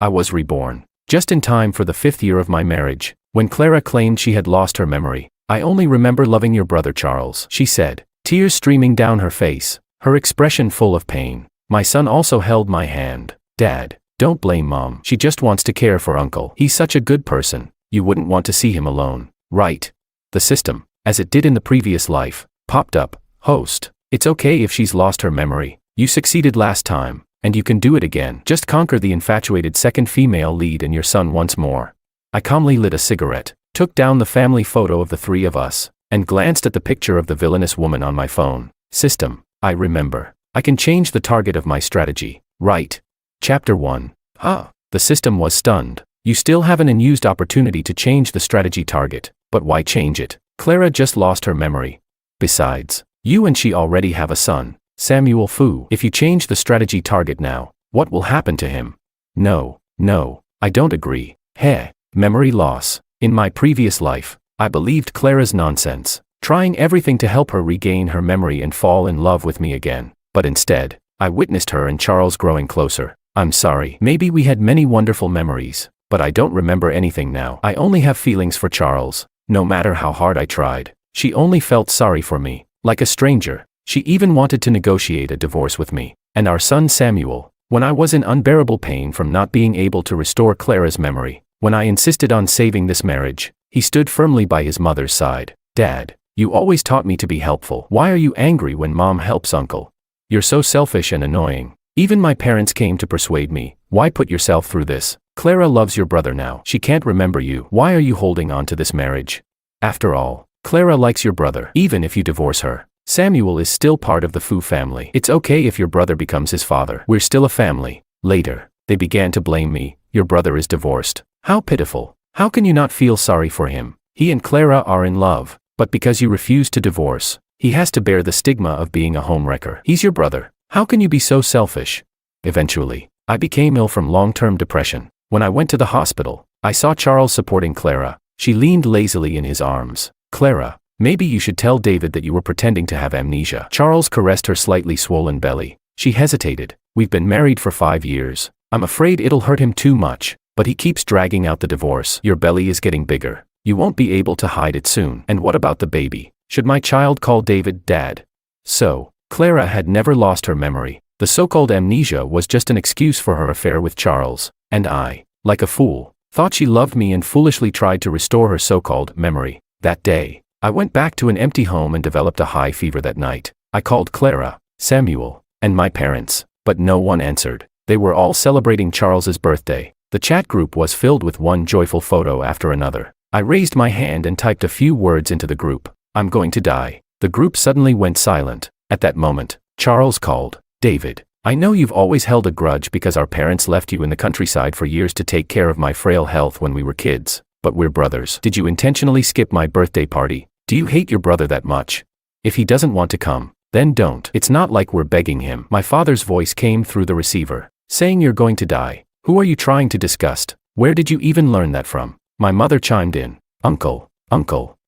I was reborn. Just in time for the 5th year of my marriage, when Clara claimed she had lost her memory. I only remember loving your brother Charles, she said, tears streaming down her face, her expression full of pain. My son also held my hand. Dad, don't blame Mom. She just wants to care for Uncle. He's such a good person. You wouldn't want to see him alone, right? The system, as it did in the previous life, popped up. Host, it's okay if she's lost her memory. You succeeded last time, and you can do it again. Just conquer the infatuated second female lead and your son once more. I calmly lit a cigarette, took down the family photo of the 3 of us, and glanced at the picture of the villainous woman on my phone. System, I remember. I can change the target of my strategy, right? Chapter 1. The system was stunned. You still have an unused opportunity to change the strategy target, but why change it? Clara just lost her memory. Besides, you and she already have a son, Samuel Fu. If you change the strategy target now, what will happen to him? No, I don't agree. Memory loss. In my previous life, I believed Clara's nonsense, trying everything to help her regain her memory and fall in love with me again. But instead, I witnessed her and Charles growing closer. I'm sorry. Maybe we had many wonderful memories, but I don't remember anything now. I only have feelings for Charles. No matter how hard I tried, she only felt sorry for me, like a stranger. She even wanted to negotiate a divorce with me and our son Samuel. When I was in unbearable pain from not being able to restore Clara's memory, when I insisted on saving this marriage, he stood firmly by his mother's side. Dad, you always taught me to be helpful. Why are you angry when Mom helps Uncle? You're so selfish and annoying. Even my parents came to persuade me. Why put yourself through this? Clara loves your brother now. She can't remember you. Why are you holding on to this marriage? After all, Clara likes your brother. Even if you divorce her, Samuel is still part of the Fu family. It's okay if your brother becomes his father. We're still a family. Later, they began to blame me. Your brother is divorced. How pitiful. How can you not feel sorry for him? He and Clara are in love, but because you refuse to divorce, he has to bear the stigma of being a homewrecker. He's your brother. How can you be so selfish? Eventually, I became ill from long-term depression. When I went to the hospital, I saw Charles supporting Clara. She leaned lazily in his arms. Clara, maybe you should tell David that you were pretending to have amnesia. Charles caressed her slightly swollen belly. She hesitated. We've been married for 5 years. I'm afraid it'll hurt him too much, but he keeps dragging out the divorce. Your belly is getting bigger. You won't be able to hide it soon. And what about the baby? Should my child call David Dad? So, Clara had never lost her memory. The so-called amnesia was just an excuse for her affair with Charles, and I, like a fool, thought she loved me and foolishly tried to restore her so-called memory. That day, I went back to an empty home and developed a high fever that night. I called Clara, Samuel, and my parents, but no one answered. They were all celebrating Charles's birthday. The chat group was filled with one joyful photo after another. I raised my hand and typed a few words into the group. I'm going to die. The group suddenly went silent. At that moment, Charles called. David, I know you've always held a grudge because our parents left you in the countryside for years to take care of my frail health when we were kids, but we're brothers. Did you intentionally skip my birthday party? Do you hate your brother that much? If he doesn't want to come, then don't. It's not like we're begging him. My father's voice came through the receiver, saying you're going to die. Who are you trying to disgust? Where did you even learn that from? My mother chimed in. Uncle,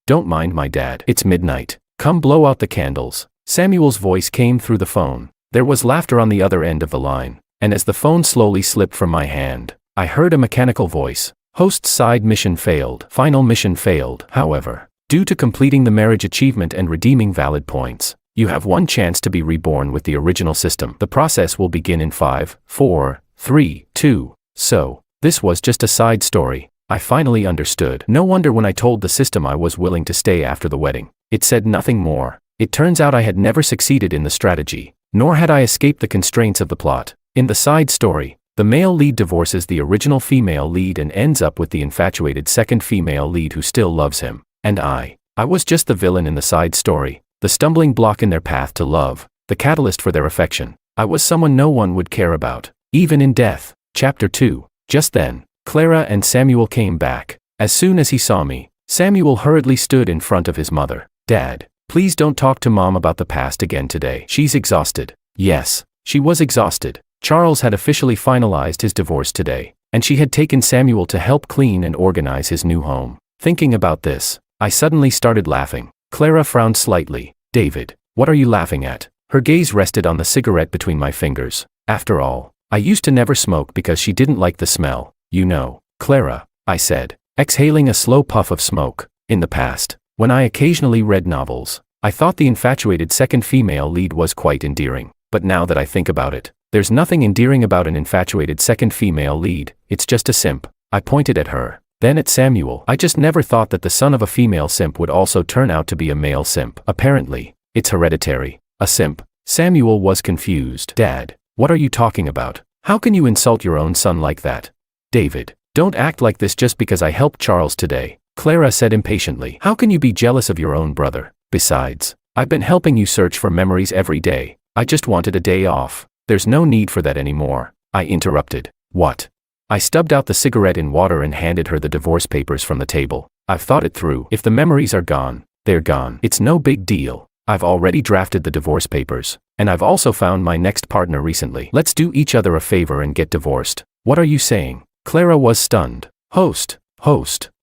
don't mind my dad. It's midnight. Come blow out the candles. Samuel's voice came through the phone. There was laughter on the other end of the line, and as the phone slowly slipped from my hand, I heard a mechanical voice. Host's side mission failed. Final mission failed. However, due to completing the marriage achievement and redeeming valid points, you have one chance to be reborn with the original system. The process will begin in 5, 4, 3, 2. So, this was just a side story. I finally understood. No wonder when I told the system I was willing to stay after the wedding, it said nothing more. It turns out I had never succeeded in the strategy, nor had I escaped the constraints of the plot. In the side story, the male lead divorces the original female lead and ends up with the infatuated second female lead who still loves him. And I was just the villain in the side story, the stumbling block in their path to love, the catalyst for their affection. I was someone no one would care about, even in death. Chapter 2. Just then, Clara and Samuel came back. As soon as he saw me, Samuel hurriedly stood in front of his mother. Dad, please don't talk to Mom about the past again today. She's exhausted. Yes, she was exhausted. Charles had officially finalized his divorce today, and she had taken Samuel to help clean and organize his new home. Thinking about this, I suddenly started laughing. Clara frowned slightly. David, what are you laughing at? Her gaze rested on the cigarette between my fingers. After all, I used to never smoke because she didn't like the smell, you know, Clara, I said, exhaling a slow puff of smoke. In the past, when I occasionally read novels, I thought the infatuated second female lead was quite endearing. But now that I think about it, there's nothing endearing about an infatuated second female lead, it's just a simp. I pointed at her, then at Samuel. I just never thought that the son of a female simp would also turn out to be a male simp. Apparently, it's hereditary. A simp. Samuel was confused. Dad, what are you talking about? How can you insult your own son like that? David, don't act like this just because I helped Charles today, Clara said impatiently. How can you be jealous of your own brother? Besides, I've been helping you search for memories every day. I just wanted a day off. There's no need for that anymore. I interrupted. What? I stubbed out the cigarette in water and handed her the divorce papers from the table. I've thought it through. If the memories are gone, they're gone. It's no big deal. I've already drafted the divorce papers, and I've also found my next partner recently. Let's do each other a favor and get divorced. What are you saying? Clara was stunned. Host,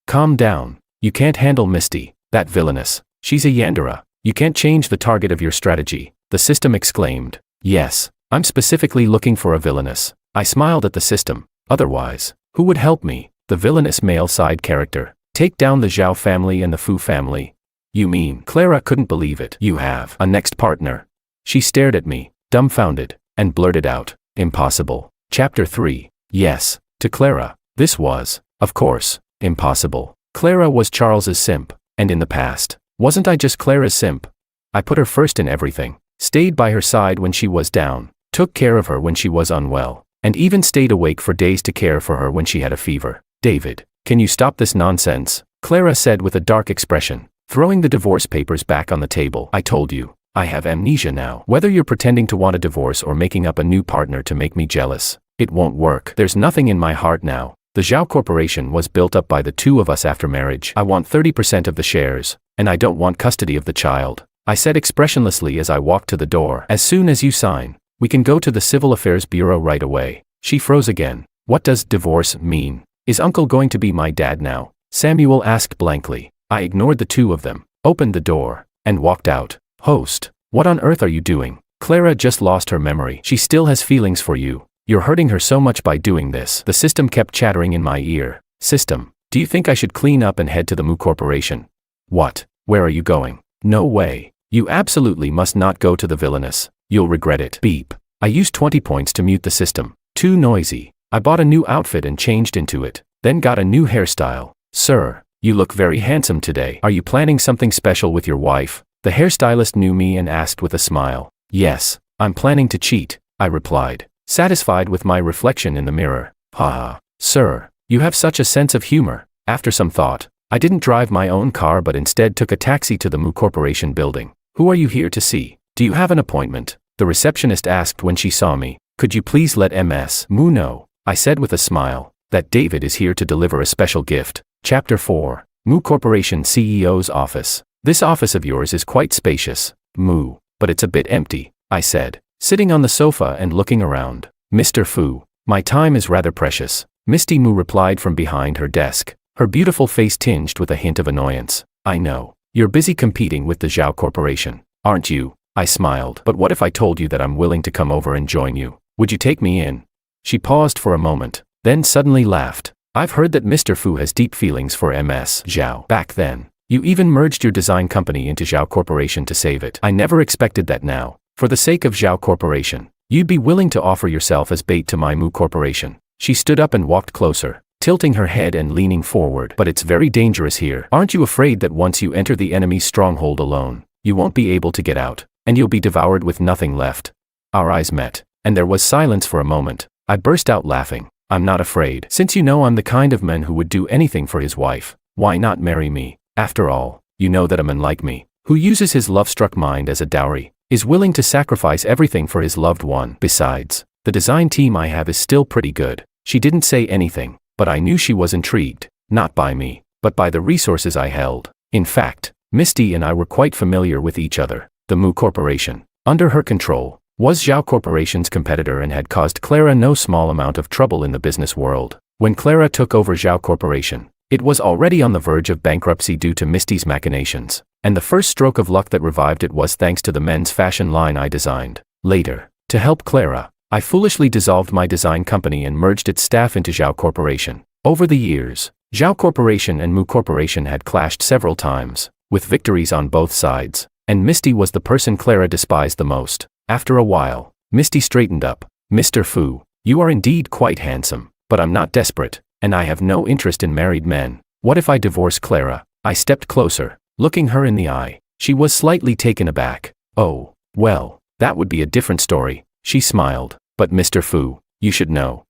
calm down. You can't handle Misty, that villainess. She's a Yandere. You can't change the target of your strategy, the system exclaimed. Yes, I'm specifically looking for a villainess. I smiled at the system. Otherwise, who would help me? The villainous male side character. Take down the Zhao family and the Fu family. You mean? Clara couldn't believe it. You have a next partner. She stared at me, dumbfounded, and blurted out, impossible. Chapter 3. Yes, to Clara, this was, of course, impossible. Clara was Charles's simp, and in the past, wasn't I just Clara's simp? I put her first in everything, stayed by her side when she was down, took care of her when she was unwell, and even stayed awake for days to care for her when she had a fever. David, can you stop this nonsense? Clara said with a dark expression, throwing the divorce papers back on the table. I told you, I have amnesia now. Whether you're pretending to want a divorce or making up a new partner to make me jealous, it won't work. There's nothing in my heart now. The Zhao Corporation was built up by the two of us after marriage. I want 30% of the shares, and I don't want custody of the child, I said expressionlessly as I walked to the door. As soon as you sign, we can go to the Civil Affairs Bureau right away. She froze again. What does divorce mean? Is Uncle going to be my dad now? Samuel asked blankly. I ignored the two of them, opened the door, and walked out. Host, what on earth are you doing? Clara just lost her memory. She still has feelings for you. You're hurting her so much by doing this. The system kept chattering in my ear. System, do you think I should clean up and head to the Mu Corporation? What? Where are you going? No way. You absolutely must not go to the villainous. You'll regret it. Beep. I used 20 points to mute the system. Too noisy. I bought a new outfit and changed into it, then got a new hairstyle. Sir, you look very handsome today. Are you planning something special with your wife? The hairstylist knew me and asked with a smile. Yes, I'm planning to cheat, I replied, satisfied with my reflection in the mirror. Haha. Sir, you have such a sense of humor. After some thought, I didn't drive my own car but instead took a taxi to the Mu Corporation building. Who are you here to see? Do you have an appointment? The receptionist asked when she saw me. Could you please let Ms. Mu know, I said with a smile, that David is here to deliver a special gift. Chapter 4. Mu Corporation CEO's office. This office of yours is quite spacious, Mu, but it's a bit empty, I said, sitting on the sofa and looking around. Mr. Fu, my time is rather precious, Misty Mu replied from behind her desk, her beautiful face tinged with a hint of annoyance. I know, you're busy competing with the Zhao Corporation, aren't you? I smiled. But what if I told you that I'm willing to come over and join you? Would you take me in? She paused for a moment, then suddenly laughed. I've heard that Mr. Fu has deep feelings for Ms. Zhao. Back then, you even merged your design company into Zhao Corporation to save it. I never expected that now, for the sake of Zhao Corporation, you'd be willing to offer yourself as bait to my Mu Corporation. She stood up and walked closer, tilting her head and leaning forward. But it's very dangerous here. Aren't you afraid that once you enter the enemy's stronghold alone, you won't be able to get out, and you'll be devoured with nothing left? Our eyes met, and there was silence for a moment. I burst out laughing. I'm not afraid. Since you know I'm the kind of man who would do anything for his wife, why not marry me? After all, you know that a man like me, who uses his love-struck mind as a dowry, is willing to sacrifice everything for his loved one. Besides, the design team I have is still pretty good. She didn't say anything, but I knew she was intrigued, not by me, but by the resources I held. In fact, Misty and I were quite familiar with each other. The Mu Corporation, under her control, was Zhao Corporation's competitor and had caused Clara no small amount of trouble in the business world. When Clara took over Zhao Corporation, it was already on the verge of bankruptcy due to Misty's machinations, and the first stroke of luck that revived it was thanks to the men's fashion line I designed. Later, to help Clara, I foolishly dissolved my design company and merged its staff into Zhao Corporation. Over the years, Zhao Corporation and Mu Corporation had clashed several times, with victories on both sides, and Misty was the person Clara despised the most. After a while, Misty straightened up. Mr. Fu, you are indeed quite handsome, but I'm not desperate, and I have no interest in married men. What if I divorce Clara? I stepped closer, looking her in the eye. She was slightly taken aback. Oh, well, that would be a different story. She smiled. But Mr. Fu, you should know,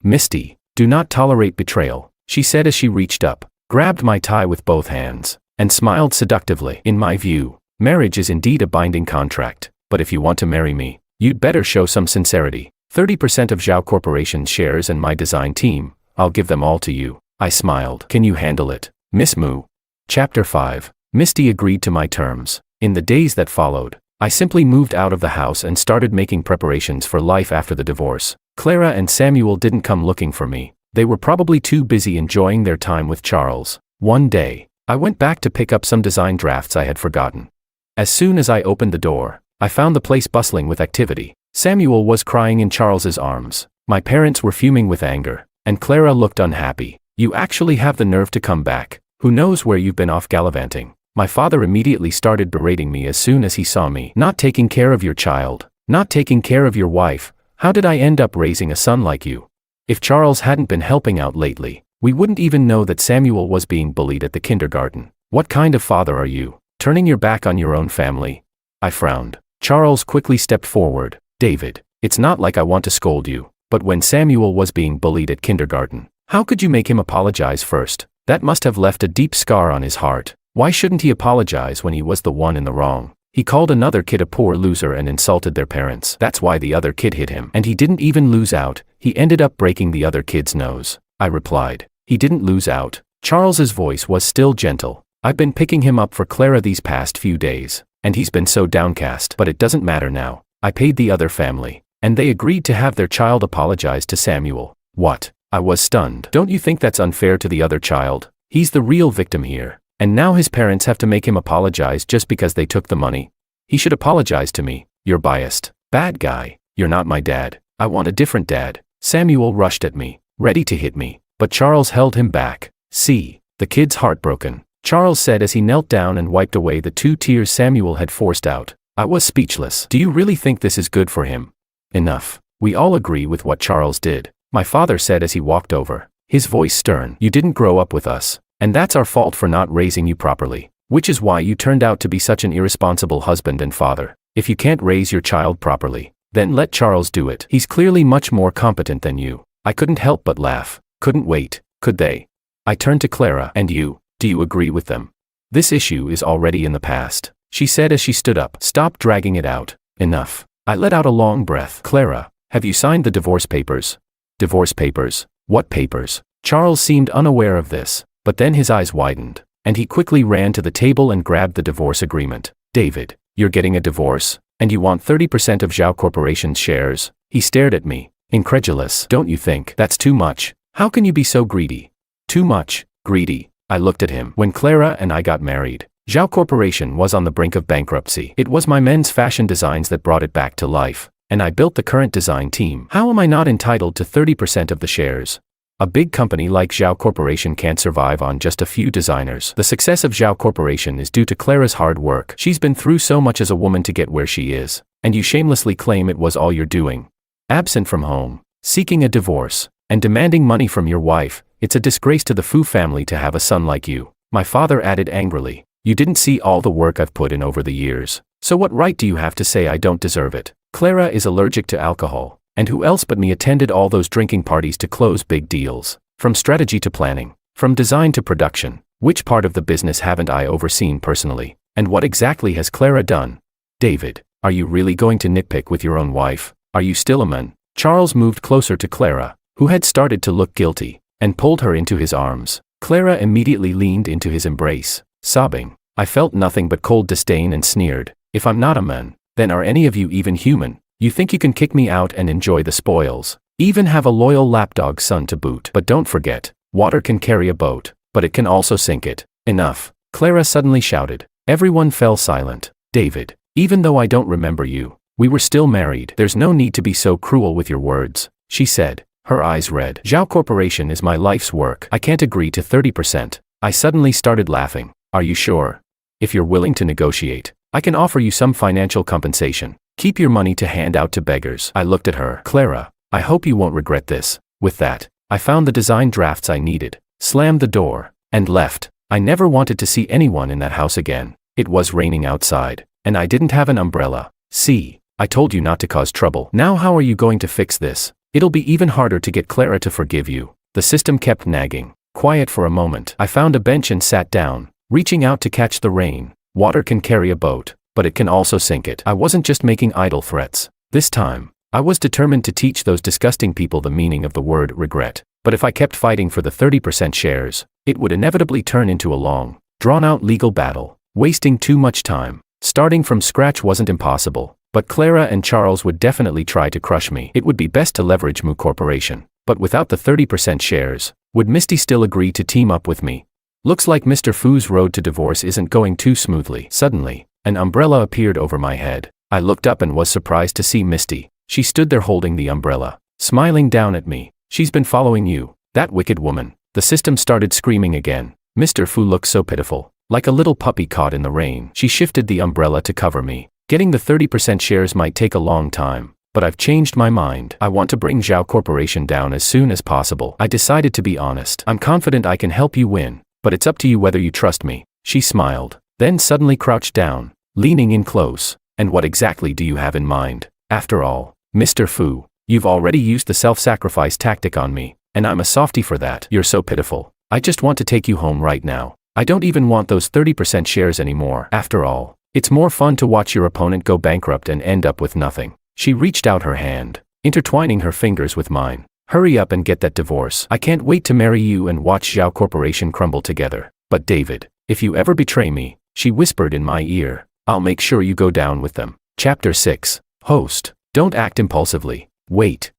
Misty, do not tolerate betrayal, she said as she reached up, grabbed my tie with both hands, and smiled seductively. In my view, marriage is indeed a binding contract, but if you want to marry me, you'd better show some sincerity. 30% of Zhao Corporation's shares and my design team, I'll give them all to you. I smiled. Can you handle it, Miss Mu? Chapter 5. Misty agreed to my terms. In the days that followed, I simply moved out of the house and started making preparations for life after the divorce. Clara and Samuel didn't come looking for me. They were probably too busy enjoying their time with Charles. One day, I went back to pick up some design drafts I had forgotten. As soon as I opened the door, I found the place bustling with activity. Samuel was crying in Charles's arms. My parents were fuming with anger, and Clara looked unhappy. You actually have the nerve to come back. Who knows where you've been off gallivanting? My father immediately started berating me as soon as he saw me. Not taking care of your child, not taking care of your wife. How did I end up raising a son like you? If Charles hadn't been helping out lately, we wouldn't even know that Samuel was being bullied at the kindergarten. What kind of father are you, turning your back on your own family? I frowned. Charles quickly stepped forward. David, it's not like I want to scold you, but when Samuel was being bullied at kindergarten, how could you make him apologize first? That must have left a deep scar on his heart. Why shouldn't he apologize when he was the one in the wrong? He called another kid a poor loser and insulted their parents. That's why the other kid hit him. And he didn't even lose out, he ended up breaking the other kid's nose. I replied. He didn't lose out. Charles's voice was still gentle. I've been picking him up for Clara these past few days, and he's been so downcast. But it doesn't matter now. I paid the other family, and they agreed to have their child apologize to Samuel. What? I was stunned. Don't you think that's unfair to the other child? He's the real victim here. And now his parents have to make him apologize just because they took the money. He should apologize to me. You're biased. Bad guy. You're not my dad. I want a different dad. Samuel rushed at me, ready to hit me, but Charles held him back. See, the kid's heartbroken, Charles said as he knelt down and wiped away the 2 tears Samuel had forced out. I was speechless. Do you really think this is good for him? Enough. We all agree with what Charles did, my father said as he walked over, his voice stern. You didn't grow up with us. And that's our fault for not raising you properly, which is why you turned out to be such an irresponsible husband and father. If you can't raise your child properly, then let Charles do it. He's clearly much more competent than you. I couldn't help but laugh. Couldn't wait, could they? I turned to Clara. And you, do you agree with them? This issue is already in the past, she said as she stood up. Stop dragging it out. Enough. I let out a long breath. Clara, have you signed the divorce papers? Divorce papers? What papers? Charles seemed unaware of this. But then his eyes widened, and he quickly ran to the table and grabbed the divorce agreement. David, you're getting a divorce, and you want 30% of Zhao Corporation's shares? He stared at me, incredulous. Don't you think that's too much? How can you be so greedy? Too much, greedy. I looked at him. When Clara and I got married, Zhao Corporation was on the brink of bankruptcy. It was my men's fashion designs that brought it back to life, and I built the current design team. How am I not entitled to 30% of the shares? A big company like Zhao Corporation can't survive on just a few designers. The success of Zhao Corporation is due to Clara's hard work. She's been through so much as a woman to get where she is, and you shamelessly claim it was all you're doing. Absent from home, seeking a divorce, and demanding money from your wife. It's a disgrace to the Fu family to have a son like you. My father added angrily. You didn't see all the work I've put in over the years, so what right do you have to say I don't deserve it? Clara is allergic to alcohol. And who else but me attended all those drinking parties to close big deals? From strategy to planning, from design to production, which part of the business haven't I overseen personally? And what exactly has Clara done? David, are you really going to nitpick with your own wife? Are you still a man? Charles moved closer to Clara, who had started to look guilty, and pulled her into his arms. Clara immediately leaned into his embrace, sobbing. I felt nothing but cold disdain and sneered. If I'm not a man, then are any of you even human? You think you can kick me out and enjoy the spoils, even have a loyal lapdog son to boot. But don't forget, water can carry a boat, but it can also sink it. Enough, Clara suddenly shouted. Everyone fell silent. David, even though I don't remember you, We were still married. There's no need to be so cruel with your words, she said, her eyes red. Zhao Corporation is my life's work. I can't agree to 30%. I suddenly started laughing. Are you sure? If you're willing to negotiate, I can offer you some financial compensation. Keep your money to hand out to beggars. I looked at her. Clara, I hope you won't regret this. With that, I found the design drafts I needed, slammed the door, and left. I never wanted to see anyone in that house again. It was raining outside, and I didn't have an umbrella. See, I told you not to cause trouble. Now how are you going to fix this? It'll be even harder to get Clara to forgive you. The system kept nagging. Quiet for a moment. I found a bench and sat down, reaching out to catch the rain. Water can carry a boat, but it can also sink it. I wasn't just making idle threats. This time, I was determined to teach those disgusting people the meaning of the word regret. But if I kept fighting for the 30% shares, it would inevitably turn into a long, drawn-out legal battle, wasting too much time. Starting from scratch wasn't impossible, but Clara and Charles would definitely try to crush me. It would be best to leverage Mu Corporation. But without the 30% shares, would Misty still agree to team up with me? Looks like Mr. Fu's road to divorce isn't going too smoothly. Suddenly, an umbrella appeared over my head. I looked up and was surprised to see Misty. She stood there holding the umbrella, smiling down at me. She's been following you, that wicked woman. The system started screaming again. Mr. Fu looked so pitiful, like a little puppy caught in the rain. She shifted the umbrella to cover me. Getting the 30% shares might take a long time, but I've changed my mind. I want to bring Zhao Corporation down as soon as possible. I decided to be honest. I'm confident I can help you win, but it's up to you whether you trust me. She smiled, then suddenly crouched down, leaning in close. And what exactly do you have in mind? After all, Mr. Fu, you've already used the self-sacrifice tactic on me, and I'm a softie for that. You're so pitiful. I just want to take you home right now. I don't even want those 30% shares anymore. After all, it's more fun to watch your opponent go bankrupt and end up with nothing. She reached out her hand, intertwining her fingers with mine. Hurry up and get that divorce. I can't wait to marry you and watch Zhao Corporation crumble together. But David, if you ever betray me, she whispered in my ear, I'll make sure you go down with them. Chapter 6. Host. Don't act impulsively. Wait.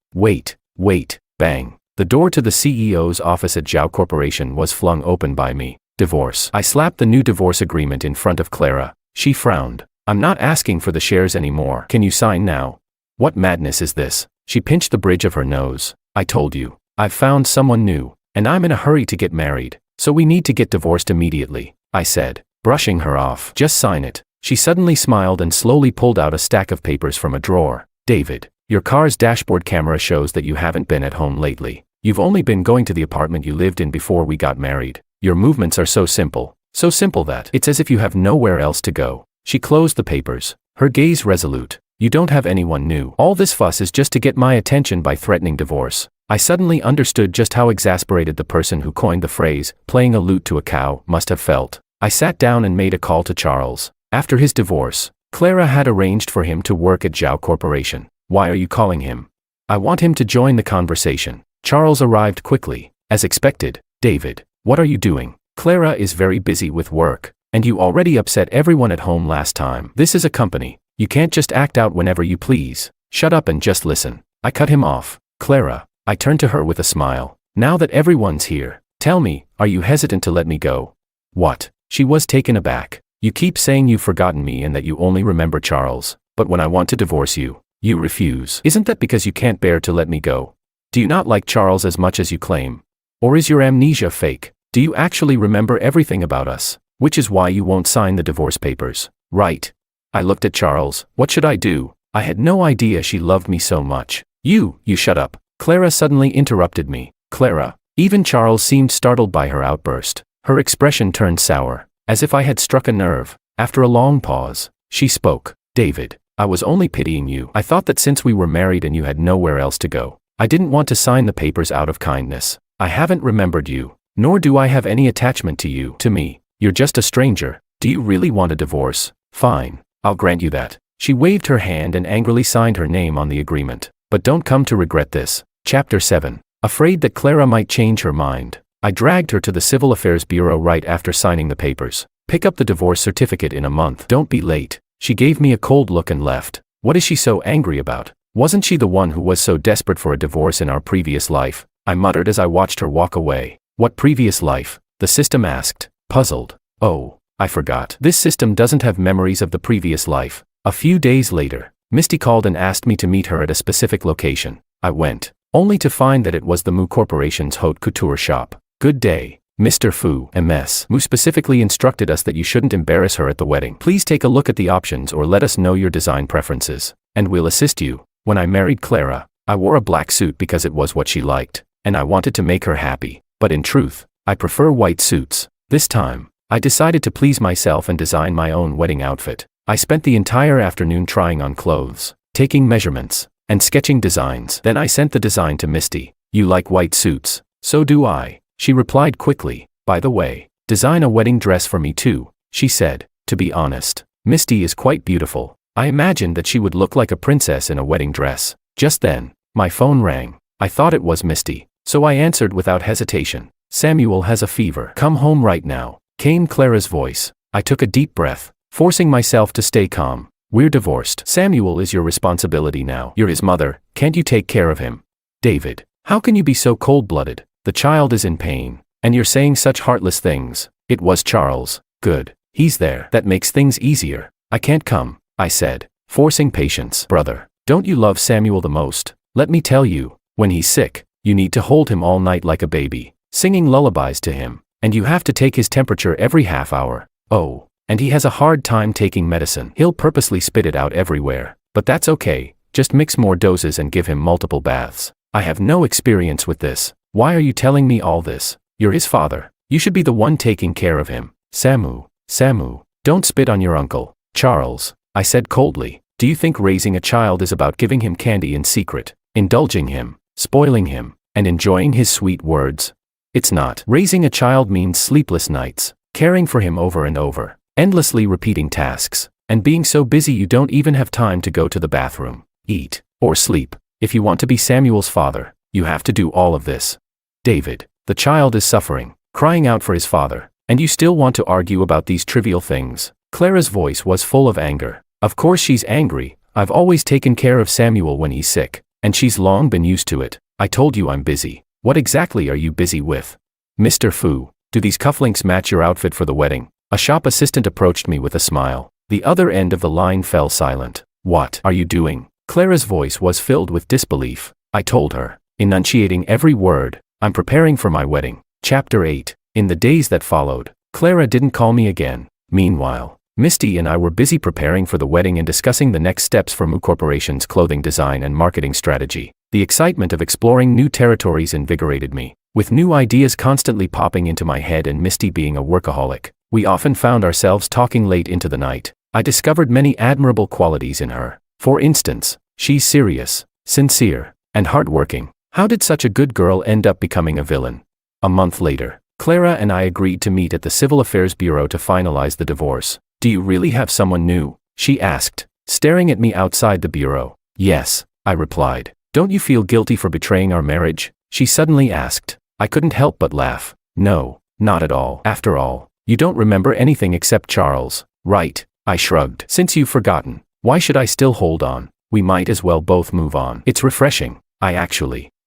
Bang. The door to the CEO's office at Zhao Corporation was flung open by me. Divorce. I slapped the new divorce agreement in front of Clara. She frowned. I'm not asking for the shares anymore. Can you sign now? What madness is this? She pinched the bridge of her nose. I told you. I've found someone new, and I'm in a hurry to get married, so we need to get divorced immediately, I said, brushing her off. Just sign it. She suddenly smiled and slowly pulled out a stack of papers from a drawer. David, your car's dashboard camera shows that you haven't been at home lately. You've only been going to the apartment you lived in before we got married. Your movements are so simple that it's as if you have nowhere else to go. She closed the papers, her gaze resolute. You don't have anyone new. All this fuss is just to get my attention by threatening divorce. I suddenly understood just how exasperated the person who coined the phrase, playing a lute to a cow, must have felt. I sat down and made a call to Charles. After his divorce, Clara had arranged for him to work at Zhao Corporation. Why are you calling him? I want him to join the conversation. Charles arrived quickly, as expected. David, what are you doing? Clara is very busy with work, and you already upset everyone at home last time. This is a company. You can't just act out whenever you please. Shut up and just listen. I cut him off. Clara, I turned to her with a smile. Now that everyone's here, tell me, are you hesitant to let me go? What? She was taken aback. You keep saying you've forgotten me and that you only remember Charles, but when I want to divorce you, you refuse. Isn't that because you can't bear to let me go? Do you not like Charles as much as you claim? Or is your amnesia fake? Do you actually remember everything about us? Which is why you won't sign the divorce papers, right? I looked at Charles. What should I do? I had no idea she loved me so much. You shut up. Clara suddenly interrupted me. Clara. Even Charles seemed startled by her outburst. Her expression turned sour, as if I had struck a nerve. After a long pause, she spoke. David, I was only pitying you. I thought that since we were married and you had nowhere else to go, I didn't want to sign the papers out of kindness. I haven't remembered you, nor do I have any attachment to you. To me, you're just a stranger. Do you really want a divorce? Fine, I'll grant you that. She waved her hand and angrily signed her name on the agreement. But don't come to regret this. Chapter 7. Afraid that Clara might change her mind, I dragged her to the Civil Affairs Bureau right after signing the papers. Pick up the divorce certificate in a month. Don't be late. She gave me a cold look and left. What is she so angry about? Wasn't she the one who was so desperate for a divorce in our previous life? I muttered as I watched her walk away. What previous life? The system asked, puzzled. Oh, I forgot. This system doesn't have memories of the previous life. A few days later, Misty called and asked me to meet her at a specific location. I went, only to find that it was the Moo Corporation's haute couture shop. Good day, Mr. Fu. MS. Moo specifically instructed us that you shouldn't embarrass her at the wedding. Please take a look at the options or let us know your design preferences, and we'll assist you. When I married Clara, I wore a black suit because it was what she liked, and I wanted to make her happy. But in truth, I prefer white suits. This time, I decided to please myself and design my own wedding outfit. I spent the entire afternoon trying on clothes, taking measurements, and sketching designs. Then I sent the design to Misty. You like white suits? So do I. She replied quickly. By the way, design a wedding dress for me too, she said. To be honest, Misty is quite beautiful. I imagined that she would look like a princess in a wedding dress. Just then, my phone rang. I thought it was Misty, so I answered without hesitation. Samuel has a fever. Come home right now, came Clara's voice. I took a deep breath, forcing myself to stay calm. We're divorced. Samuel is your responsibility now. You're his mother, can't you take care of him? David, how can you be so cold-blooded? The child is in pain, and you're saying such heartless things. It was Charles. Good, he's there. That makes things easier. I can't come, I said, forcing patience. Brother, don't you love Samuel the most? Let me tell you, when he's sick, you need to hold him all night like a baby, singing lullabies to him, and you have to take his temperature every half hour. Oh, and he has a hard time taking medicine. He'll purposely spit it out everywhere, but that's okay, just mix more doses and give him multiple baths. I have no experience with this. Why are you telling me all this? You're his father. You should be the one taking care of him. Samu, don't spit on your uncle. Charles, I said coldly, do you think raising a child is about giving him candy in secret, indulging him, spoiling him, and enjoying his sweet words? It's not. Raising a child means sleepless nights, caring for him over and over, endlessly repeating tasks, and being so busy you don't even have time to go to the bathroom, eat, or sleep. If you want to be Samuel's father, you have to do all of this. David, the child is suffering, crying out for his father, and you still want to argue about these trivial things. Clara's voice was full of anger. Of course she's angry. I've always taken care of Samuel when he's sick, and she's long been used to it. I told you I'm busy. What exactly are you busy with? Mr. Fu, do these cufflinks match your outfit for the wedding? A shop assistant approached me with a smile. The other end of the line fell silent. What are you doing? Clara's voice was filled with disbelief. I told her, enunciating every word, I'm preparing for my wedding. Chapter 8. In the days that followed, Clara didn't call me again. Meanwhile, Misty and I were busy preparing for the wedding and discussing the next steps for Moo Corporation's clothing design and marketing strategy. The excitement of exploring new territories invigorated me. With new ideas constantly popping into my head and Misty being a workaholic, we often found ourselves talking late into the night. I discovered many admirable qualities in her. For instance, she's serious, sincere, and hardworking. How did such a good girl end up becoming a villain? A month later, Clara and I agreed to meet at the Civil Affairs Bureau to finalize the divorce. Do you really have someone new? She asked, staring at me outside the bureau. Yes, I replied. Don't you feel guilty for betraying our marriage? She suddenly asked. I couldn't help but laugh. No, not at all. After all, you don't remember anything except Charles, right? I shrugged. Since you've forgotten, why should I still hold on? We might as well both move on. It's refreshing.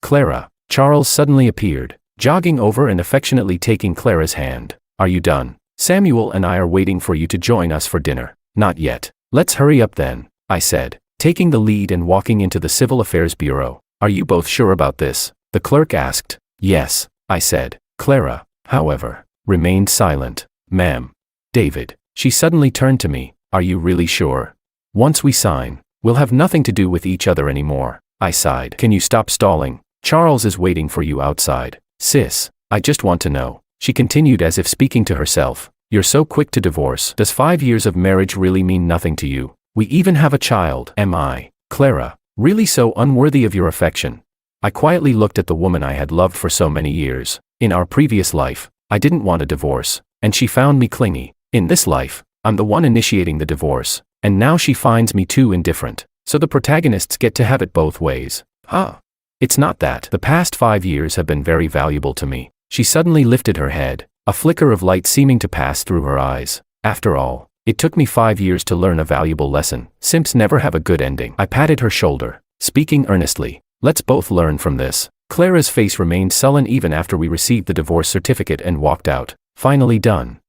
Clara. Charles suddenly appeared, jogging over and affectionately taking Clara's hand. Are you done? Samuel and I are waiting for you to join us for dinner. Not yet. Let's hurry up then, I said, taking the lead and walking into the Civil Affairs Bureau. Are you both sure about this? The clerk asked. Yes, I said. Clara, however, remained silent. Ma'am. David. She suddenly turned to me. Are you really sure? Once we sign, we'll have nothing to do with each other anymore. I sighed. Can you stop stalling? Charles is waiting for you outside. Sis, I just want to know. She continued as if speaking to herself. You're so quick to divorce. Does 5 years of marriage really mean nothing to you? We even have a child. Am I, Clara, really so unworthy of your affection? I quietly looked at the woman I had loved for so many years. In our previous life, I didn't want a divorce, and she found me clingy. In this life, I'm the one initiating the divorce, and now she finds me too indifferent. So the protagonists get to have it both ways. It's not that. The past 5 years have been very valuable to me. She suddenly lifted her head, a flicker of light seeming to pass through her eyes. After all, it took me 5 years to learn a valuable lesson. Simps never have a good ending. I patted her shoulder, speaking earnestly. Let's both learn from this. Clara's face remained sullen even after we received the divorce certificate and walked out. Finally done.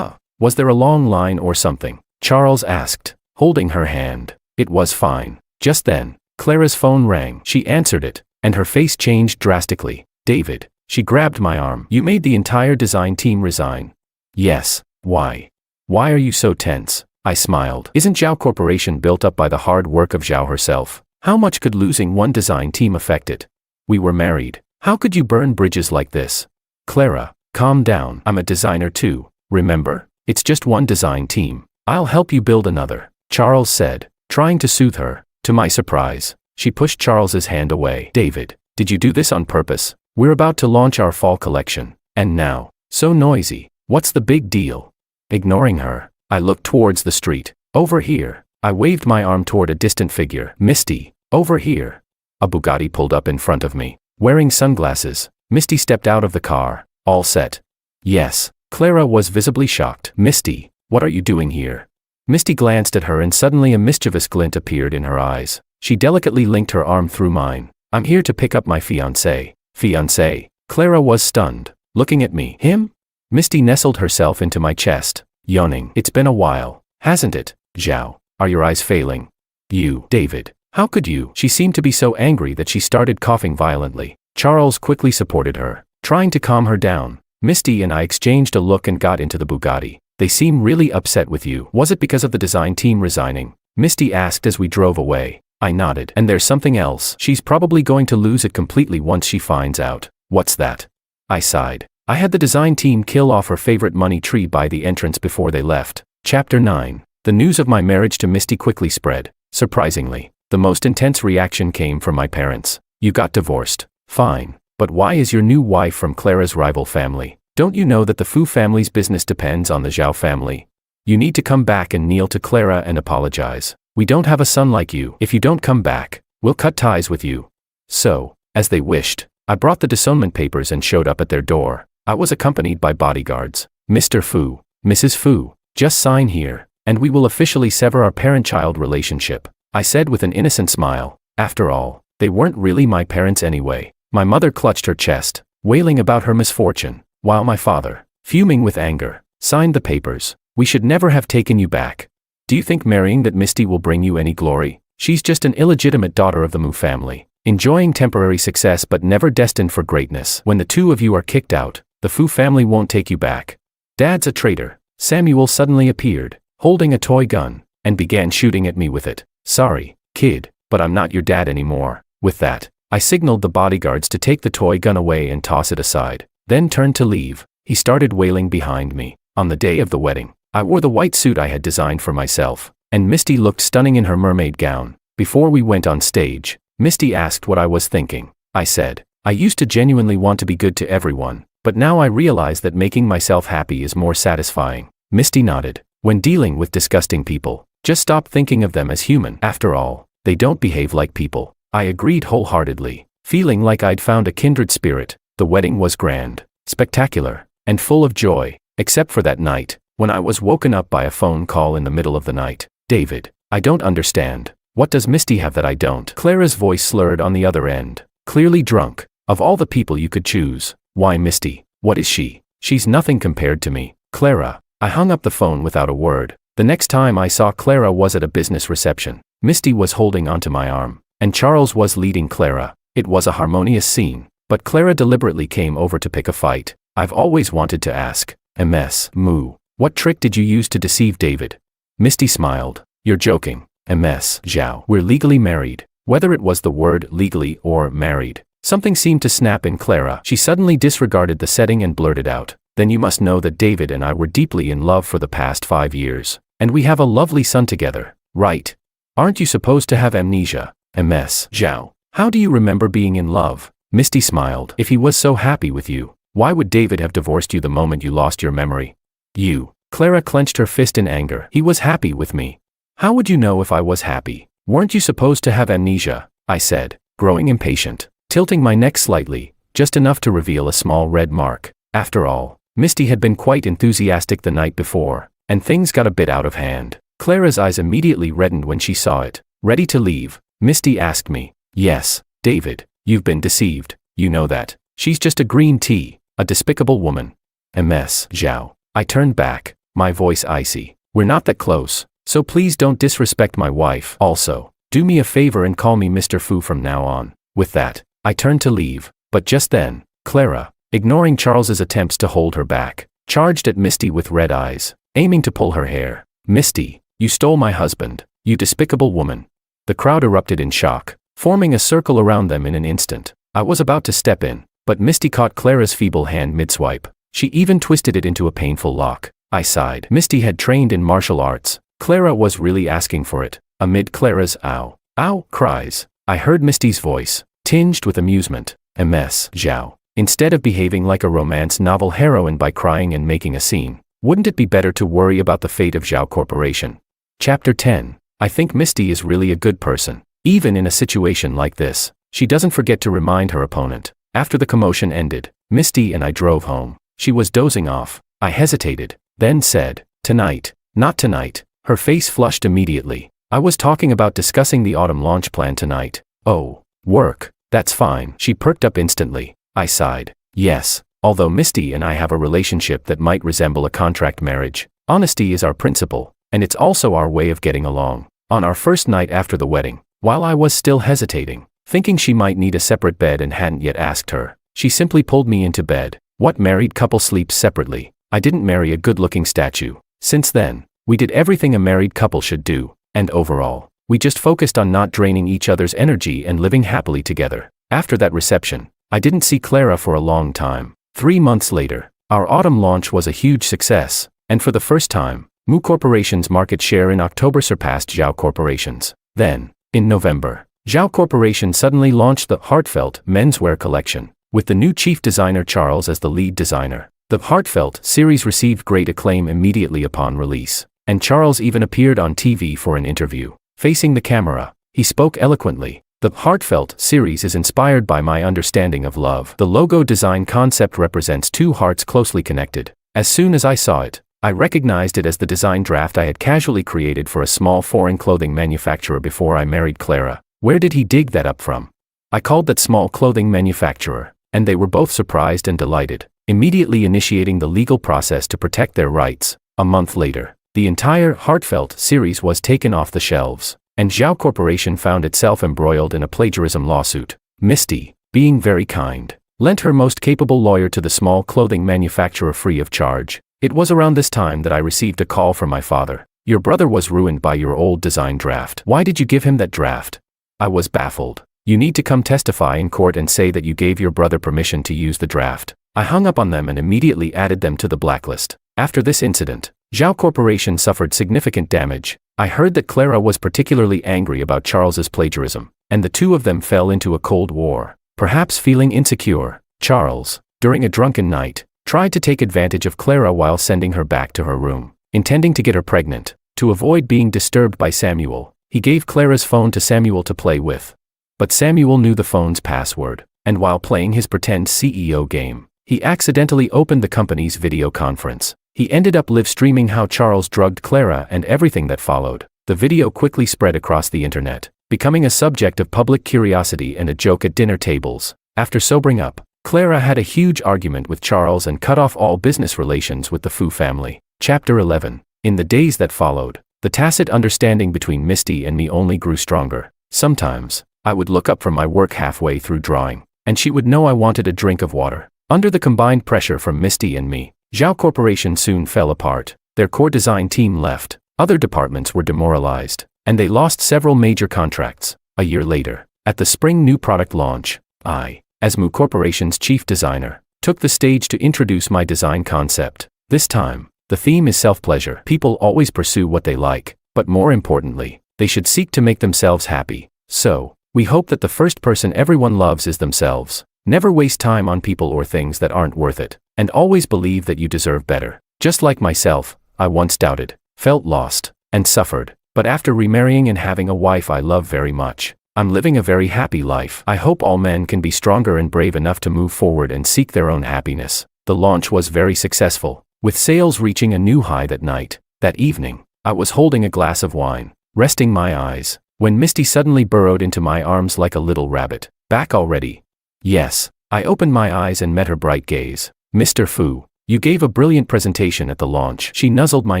Was there a long line or something? Charles asked, holding her hand. It was fine. Just then, Clara's phone rang. She answered it, and her face changed drastically. David. She grabbed my arm. You made the entire design team resign. Yes. Why? Why are you so tense? I smiled. Isn't Zhao Corporation built up by the hard work of Zhao herself? How much could losing one design team affect it? We were married. How could you burn bridges like this? Clara, calm down. I'm a designer too, remember? It's just one design team. I'll help you build another, Charles said, trying to soothe her. To my surprise, she pushed Charles's hand away. David, did you do this on purpose? We're about to launch our fall collection. And now, so noisy. What's the big deal? Ignoring her, I looked towards the street. Over here. I waved my arm toward a distant figure. Misty, over here. A Bugatti pulled up in front of me. Wearing sunglasses, Misty stepped out of the car. All set. Yes. Clara was visibly shocked. Misty, what are you doing here? Misty glanced at her and suddenly a mischievous glint appeared in her eyes. She delicately linked her arm through mine. I'm here to pick up my fiancé. Fiancé? Clara was stunned. Looking at me. Him? Misty nestled herself into my chest, yawning. It's been a while, hasn't it, Zhao? Are your eyes failing? You, David. How could you? She seemed to be so angry that she started coughing violently. Charles quickly supported her, trying to calm her down. Misty and I exchanged a look and got into the Bugatti. They seem really upset with you. Was it because of the design team resigning? Misty asked as we drove away. I nodded. And there's something else. She's probably going to lose it completely once she finds out. What's that? I sighed. I had the design team kill off her favorite money tree by the entrance before they left. Chapter 9. The news of my marriage to Misty quickly spread. Surprisingly, the most intense reaction came from my parents. You got divorced. Fine. But why is your new wife from Clara's rival family? Don't you know that the Fu family's business depends on the Zhao family? You need to come back and kneel to Clara and apologize. We don't have a son like you. If you don't come back, we'll cut ties with you. So, as they wished, I brought the disownment papers and showed up at their door. I was accompanied by bodyguards. Mr. Fu, Mrs. Fu, just sign here, and we will officially sever our parent-child relationship, I said with an innocent smile. After all, they weren't really my parents anyway. My mother clutched her chest, wailing about her misfortune, while my father, fuming with anger, signed the papers. We should never have taken you back. Do you think marrying that Misty will bring you any glory? She's just an illegitimate daughter of the Mu family, enjoying temporary success but never destined for greatness. When the two of you are kicked out, the Fu family won't take you back. Dad's a traitor. Samuel suddenly appeared, holding a toy gun, and began shooting at me with it. Sorry, kid, but I'm not your dad anymore. With that, I signaled the bodyguards to take the toy gun away and toss it aside, then turned to leave. He started wailing behind me. On the day of the wedding, I wore the white suit I had designed for myself, and Misty looked stunning in her mermaid gown. Before we went on stage, Misty asked what I was thinking. I said, I used to genuinely want to be good to everyone, but now I realize that making myself happy is more satisfying. Misty nodded. When dealing with disgusting people, just stop thinking of them as human. After all, they don't behave like people. I agreed wholeheartedly, feeling like I'd found a kindred spirit. The wedding was grand, spectacular, and full of joy, except for that night, when I was woken up by a phone call in the middle of the night. David, I don't understand. What does Misty have that I don't? Clara's voice slurred on the other end, clearly drunk. Of all the people you could choose, why Misty? What is she? She's nothing compared to me. Clara. I hung up the phone without a word. The next time I saw Clara was at a business reception. Misty was holding onto my arm, and Charles was leading Clara. It was a harmonious scene, but Clara deliberately came over to pick a fight. I've always wanted to ask, MS, Moo, what trick did you use to deceive David? Misty smiled. You're joking. MS, Zhao. We're legally married. Whether it was the word legally or married, something seemed to snap in Clara. She suddenly disregarded the setting and blurted out, then you must know that David and I were deeply in love for the past 5 years, and we have a lovely son together, right? Aren't you supposed to have amnesia? MS, Zhao. How do you remember being in love? Misty smiled. If he was so happy with you, why would David have divorced you the moment you lost your memory? You. Clara clenched her fist in anger. He was happy with me. How would you know if I was happy? Weren't you supposed to have amnesia? I said, growing impatient, tilting my neck slightly, just enough to reveal a small red mark. After all, Misty had been quite enthusiastic the night before, and things got a bit out of hand. Clara's eyes immediately reddened when she saw it. Ready to leave, Misty asked me. Yes, David, you've been deceived. You know that. She's just a green tea, a despicable woman. MS, Zhao. I turned back, my voice icy. We're not that close, so please don't disrespect my wife. Also, Do me a favor and call me Mr. Fu from now on. With that, I turned to leave, but just then, Clara, ignoring Charles's attempts to hold her back, charged at Misty with red eyes, aiming to pull her hair. Misty, you stole my husband, you despicable woman. The crowd erupted in shock, forming a circle around them in an instant. I was about to step in, but Misty caught Clara's feeble hand mid-swipe. She even twisted it into a painful lock. I sighed. Misty had trained in martial arts. Clara was really asking for it. Amid Clara's ow, ow cries, I heard Misty's voice, tinged with amusement. MS Zhao. Instead of behaving like a romance novel heroine by crying and making a scene, wouldn't it be better to worry about the fate of Zhao Corporation? Chapter 10. I think Misty is really a good person. Even in a situation like this, she doesn't forget to remind her opponent. After the commotion ended, Misty and I drove home. She was dozing off. I hesitated, then said, "Tonight." "Not tonight." Her face flushed immediately. "I was talking about discussing the autumn launch plan tonight." "Oh, work. That's fine." She perked up instantly. I sighed. "Yes, although Misty and I have a relationship that might resemble a contract marriage, honesty is our principle, and it's also our way of getting along." On our first night after the wedding, while I was still hesitating, thinking she might need a separate bed and hadn't yet asked her, she simply pulled me into bed. What married couple sleeps separately? I didn't marry a good-looking statue. Since then, we did everything a married couple should do, and overall, we just focused on not draining each other's energy and living happily together. After that reception, I didn't see Clara for a long time. 3 months later, our autumn launch was a huge success, and for the first time, Mu Corporation's market share in October surpassed Zhao Corporation's. Then, in November, Zhao Corporation suddenly launched the Heartfelt menswear collection, with the new chief designer Charles as the lead designer. The Heartfelt series received great acclaim immediately upon release, and Charles even appeared on TV for an interview. Facing the camera, he spoke eloquently. The Heartfelt series is inspired by my understanding of love. The logo design concept represents 2 hearts closely connected. As soon as I saw it, I recognized it as the design draft I had casually created for a small foreign clothing manufacturer before I married Clara. Where did he dig that up from? I called that small clothing manufacturer, and they were both surprised and delighted, immediately initiating the legal process to protect their rights. A month later, the entire Heartfelt series was taken off the shelves, and Zhao Corporation found itself embroiled in a plagiarism lawsuit. Misty, being very kind, lent her most capable lawyer to the small clothing manufacturer free of charge. It was around this time that I received a call from my father. "Your brother was ruined by your old design draft. Why did you give him that draft?" I was baffled. "You need to come testify in court and say that you gave your brother permission to use the draft." I hung up on them and immediately added them to the blacklist. After this incident, Zhao Corporation suffered significant damage. I heard that Clara was particularly angry about Charles's plagiarism, and the two of them fell into a cold war. Perhaps feeling insecure, Charles, during a drunken night, tried to take advantage of Clara while sending her back to her room, intending to get her pregnant. To avoid being disturbed by Samuel, he gave Clara's phone to Samuel to play with. But Samuel knew the phone's password, and while playing his pretend CEO game, he accidentally opened the company's video conference. He ended up live streaming how Charles drugged Clara and everything that followed. The video quickly spread across the internet, becoming a subject of public curiosity and a joke at dinner tables. After sobering up, Clara had a huge argument with Charles and cut off all business relations with the Fu family. Chapter 11. In the days that followed, the tacit understanding between Misty and me only grew stronger. Sometimes, I would look up from my work halfway through drawing, and she would know I wanted a drink of water. Under the combined pressure from Misty and me, Zhao Corporation soon fell apart. Their core design team left, other departments were demoralized, and they lost several major contracts. A year later, at the spring new product launch, I, as Mu Corporation's chief designer, took the stage to introduce my design concept. This time, the theme is self-pleasure. People always pursue what they like, but more importantly, they should seek to make themselves happy. So, we hope that the first person everyone loves is themselves. Never waste time on people or things that aren't worth it, and always believe that you deserve better. Just like myself, I once doubted, felt lost, and suffered, but after remarrying and having a wife I love very much, I'm living a very happy life. I hope all men can be stronger and brave enough to move forward and seek their own happiness. The launch was very successful, with sales reaching a new high that night. That evening, I was holding a glass of wine, resting my eyes, when Misty suddenly burrowed into my arms like a little rabbit. "Back already?" "Yes." I opened my eyes and met her bright gaze. "Mr. Fu, you gave a brilliant presentation at the launch." She nuzzled my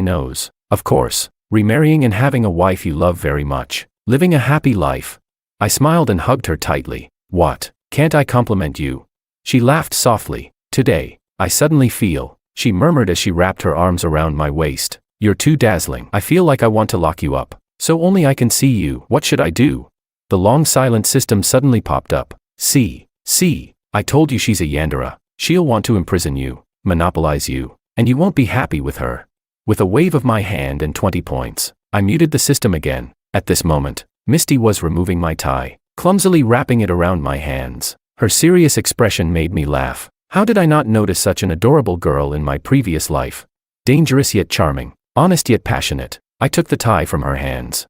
nose. "Of course, remarrying and having a wife you love very much, Living a happy life. I smiled and hugged her tightly. What? Can't I compliment you? She laughed softly. Today, I suddenly feel, she murmured as she wrapped her arms around my waist. You're too dazzling. I feel like I want to lock you up. So only I can see you. What should I do? The long silent system suddenly popped up. See, I told you she's a Yandere. She'll want to imprison you, monopolize you, and you won't be happy with her. With a wave of my hand and 20 points, I muted the system again. At this moment, Misty was removing my tie, clumsily wrapping it around my hands. Her serious expression made me laugh. How did I not notice such an adorable girl in my previous life? Dangerous yet charming, honest yet passionate. I took the tie from her hands.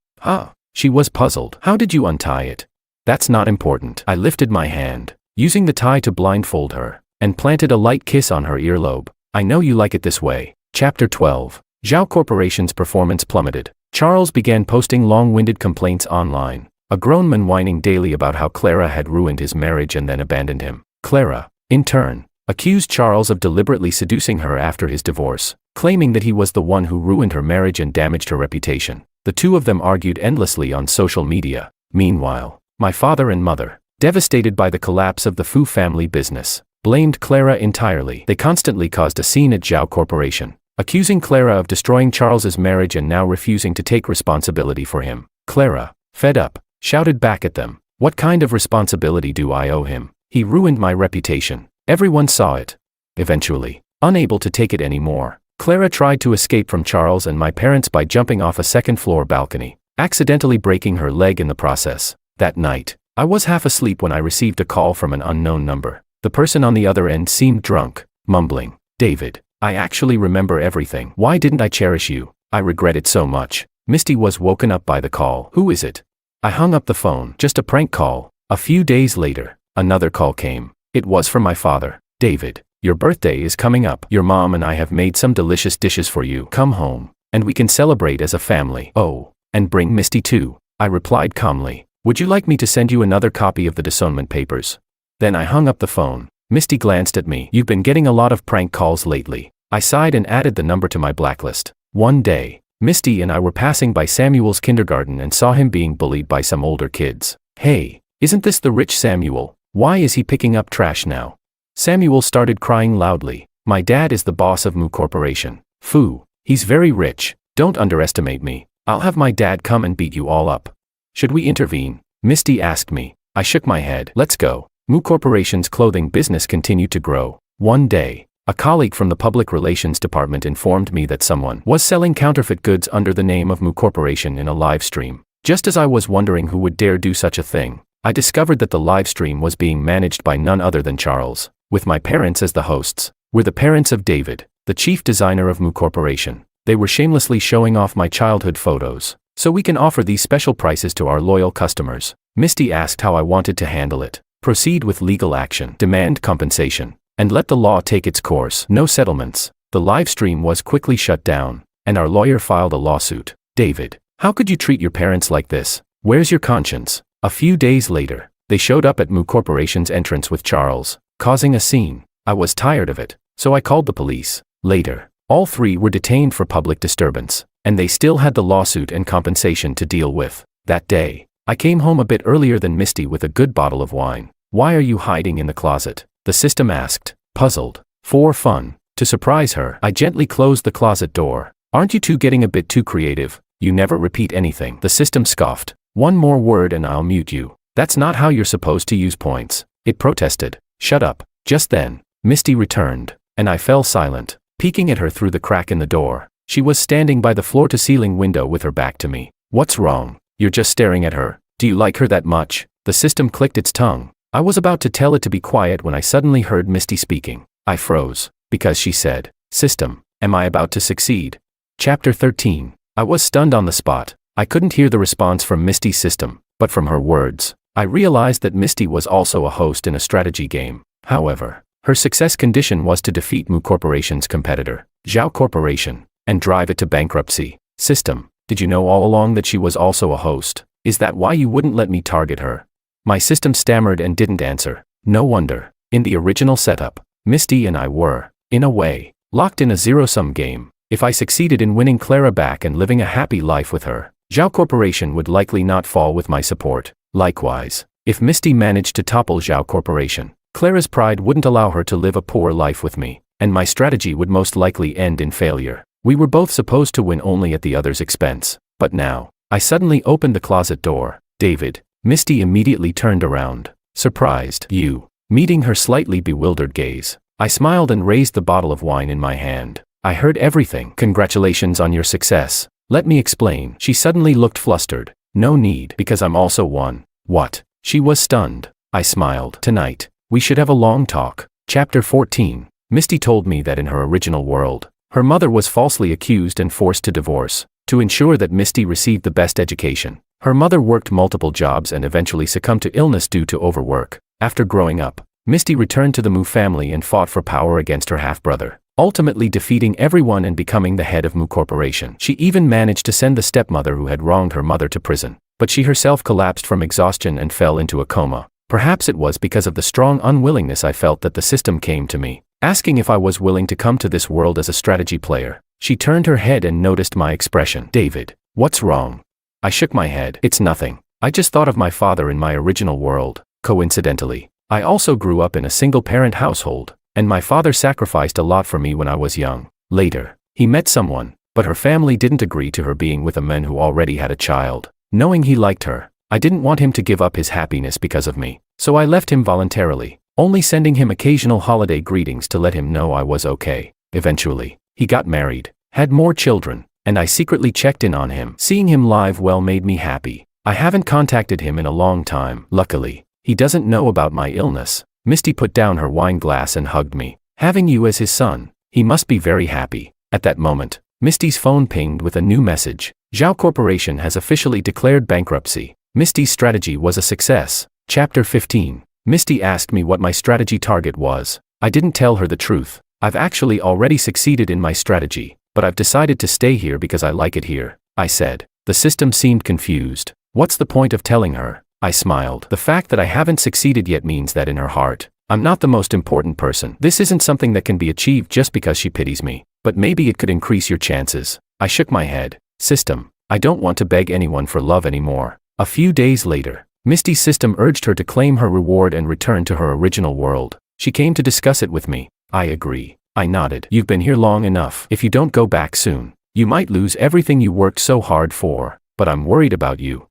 She was puzzled. How did you untie it? That's not important. I lifted my hand, using the tie to blindfold her, and planted a light kiss on her earlobe. I know you like it this way. Chapter 12. Zhao Corporation's performance plummeted. Charles began posting long-winded complaints online, a grown man whining daily about how Clara had ruined his marriage and then abandoned him. Clara, in turn, accused Charles of deliberately seducing her after his divorce, claiming that he was the one who ruined her marriage and damaged her reputation. The two of them argued endlessly on social media. Meanwhile, my father and mother, devastated by the collapse of the Fu family business, blamed Clara entirely. They constantly caused a scene at Zhao Corporation, accusing Clara of destroying Charles's marriage and now refusing to take responsibility for him. Clara, fed up, shouted back at them. What kind of responsibility do I owe him? He ruined my reputation. Everyone saw it. Eventually, unable to take it anymore, Clara tried to escape from Charles and my parents by jumping off a second-floor balcony, accidentally breaking her leg in the process. That night, I was half asleep when I received a call from an unknown number. The person on the other end seemed drunk, mumbling, "David, I actually remember everything. Why didn't I cherish you? I regret it so much." Misty was woken up by the call. "Who is it?" I hung up the phone. "Just a prank call." A few days later, another call came. It was from my father. "David, your birthday is coming up. Your mom and I have made some delicious dishes for you. Come home, and we can celebrate as a family. Oh, and bring Misty too." I replied calmly. "Would you like me to send you another copy of the disownment papers?" Then I hung up the phone. Misty glanced at me. "You've been getting a lot of prank calls lately." I sighed and added the number to my blacklist. One day, Misty and I were passing by Samuel's kindergarten and saw him being bullied by some older kids. "Hey, isn't this the rich Samuel? Why is he picking up trash now?" Samuel started crying loudly. "My dad is the boss of Mu Corporation. Fu, he's very rich. Don't underestimate me. I'll have my dad come and beat you all up." "Should we intervene?" Misty asked me. I shook my head. "Let's go." Mu Corporation's clothing business continued to grow. One day, a colleague from the public relations department informed me that someone was selling counterfeit goods under the name of Mu Corporation in a live stream. Just as I was wondering who would dare do such a thing, I discovered that the live stream was being managed by none other than Charles, with my parents as the hosts. We're the parents of David, the chief designer of Mu Corporation. They were shamelessly showing off my childhood photos, so we can offer these special prices to our loyal customers. Misty asked how I wanted to handle it. Proceed with legal action, demand compensation, and let the law take its course. No settlements. The live stream was quickly shut down, and our lawyer filed a lawsuit. "David, how could you treat your parents like this? Where's your conscience?" A few days later, they showed up at Mu Corporation's entrance with Charles, causing a scene. I was tired of it, so I called the police. Later, all three were detained for public disturbance, and they still had the lawsuit and compensation to deal with. That day, I came home a bit earlier than Misty with a good bottle of wine. "Why are you hiding in the closet?" the system asked, puzzled. "For fun." To surprise her, I gently closed the closet door. "Aren't you two getting a bit too creative? You never repeat anything." The system scoffed. "One more word and I'll mute you. That's not how you're supposed to use points." It protested. "Shut up." Just then, Misty returned, and I fell silent, peeking at her through the crack in the door. She was standing by the floor-to-ceiling window with her back to me. "What's wrong? You're just staring at her. Do you like her that much?" The system clicked its tongue. I was about to tell it to be quiet when I suddenly heard Misty speaking. I froze, because she said, "System, am I about to succeed?" Chapter 13. I was stunned on the spot. I couldn't hear the response from Misty's system, but from her words, I realized that Misty was also a host in a strategy game. However, her success condition was to defeat Mu Corporation's competitor, Zhao Corporation, and drive it to bankruptcy. System, did you know all along that she was also a host? Is that why you wouldn't let me target her? My system stammered and didn't answer. No wonder. In the original setup, Misty and I were, in a way, locked in a zero-sum game. If I succeeded in winning Clara back and living a happy life with her, Zhao Corporation would likely not fall with my support. Likewise, if Misty managed to topple Zhao Corporation, Clara's pride wouldn't allow her to live a poor life with me, and my strategy would most likely end in failure. We were both supposed to win only at the other's expense. But now, I suddenly opened the closet door. David. Misty immediately turned around. Surprised. You. Meeting her slightly bewildered gaze, I smiled and raised the bottle of wine in my hand. I heard everything. Congratulations on your success. Let me explain. She suddenly looked flustered. No need, because I'm also one. What? She was stunned. I smiled. Tonight, we should have a long talk. Chapter 14. Misty told me that in her original world, her mother was falsely accused and forced to divorce. To ensure that Misty received the best education, her mother worked multiple jobs and eventually succumbed to illness due to overwork. After growing up, Misty returned to the Mu family and fought for power against her half-brother, ultimately defeating everyone and becoming the head of Mu Corporation. She even managed to send the stepmother who had wronged her mother to prison, but she herself collapsed from exhaustion and fell into a coma. Perhaps it was because of the strong unwillingness I felt that the system came to me, asking if I was willing to come to this world as a strategy player. She turned her head and noticed my expression. David, what's wrong? I shook my head. It's nothing. I just thought of my father in my original world. Coincidentally, I also grew up in a single-parent household, and my father sacrificed a lot for me when I was young. Later, he met someone, but her family didn't agree to her being with a man who already had a child. Knowing he liked her, I didn't want him to give up his happiness because of me, so I left him voluntarily, only sending him occasional holiday greetings to let him know I was okay. Eventually, he got married, had more children, and I secretly checked in on him. Seeing him live well made me happy. I haven't contacted him in a long time. Luckily, he doesn't know about my illness. Misty put down her wine glass and hugged me. Having you as his son, he must be very happy. At that moment, Misty's phone pinged with a new message. Zhao Corporation has officially declared bankruptcy. Misty's strategy was a success. Chapter 15. Misty asked me what my strategy target was. I didn't tell her the truth. I've actually already succeeded in my strategy, but I've decided to stay here because I like it here, I said. The system seemed confused. What's the point of telling her? I smiled. The fact that I haven't succeeded yet means that in her heart, I'm not the most important person. This isn't something that can be achieved just because she pities me, but maybe it could increase your chances. I shook my head. System, I don't want to beg anyone for love anymore. A few days later, Misty's system urged her to claim her reward and return to her original world. She came to discuss it with me. I agree. I nodded. You've been here long enough. If you don't go back soon, you might lose everything you worked so hard for, but I'm worried about you,